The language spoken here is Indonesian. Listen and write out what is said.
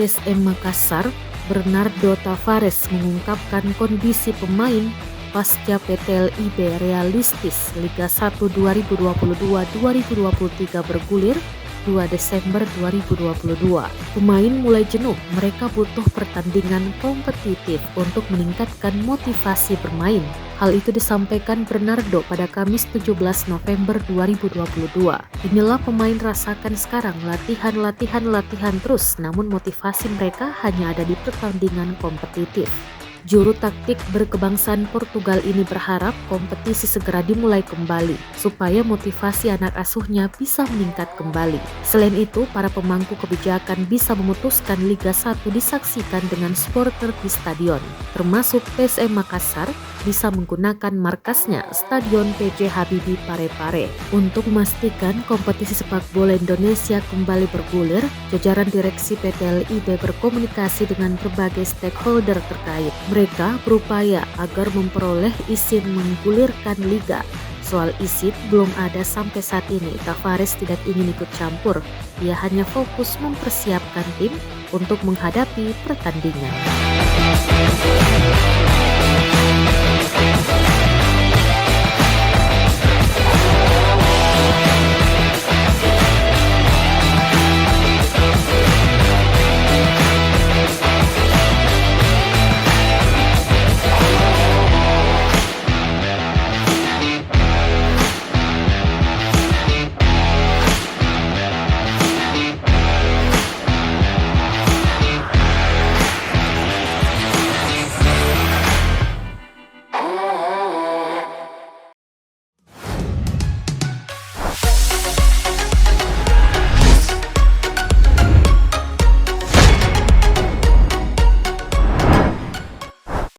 PSM Makassar, Bernardo Tavares mengungkapkan kondisi pemain pasca PT LIB realistis Liga 1 2022-2023 bergulir 2 Desember 2022. Pemain mulai jenuh, mereka butuh pertandingan kompetitif untuk meningkatkan motivasi bermain. Hal itu disampaikan Bernardo pada Kamis 17 November 2022. Inilah pemain rasakan sekarang, latihan terus, namun motivasi mereka hanya ada di pertandingan kompetitif. Juru taktik berkebangsaan Portugal ini berharap kompetisi segera dimulai kembali supaya motivasi anak asuhnya bisa meningkat kembali. Selain itu, para pemangku kebijakan bisa memutuskan Liga 1 disaksikan dengan supporter di stadion, termasuk PSM Makassar bisa menggunakan markasnya Stadion PJ Habibie Parepare. Untuk memastikan kompetisi sepak bola Indonesia kembali bergulir, jajaran direksi PT LIB berkomunikasi dengan berbagai stakeholder terkait. Mereka berupaya agar memperoleh izin menggulirkan liga. Soal izin belum ada sampai saat ini. Tavares tidak ingin ikut campur. Dia hanya fokus mempersiapkan tim untuk menghadapi pertandingan.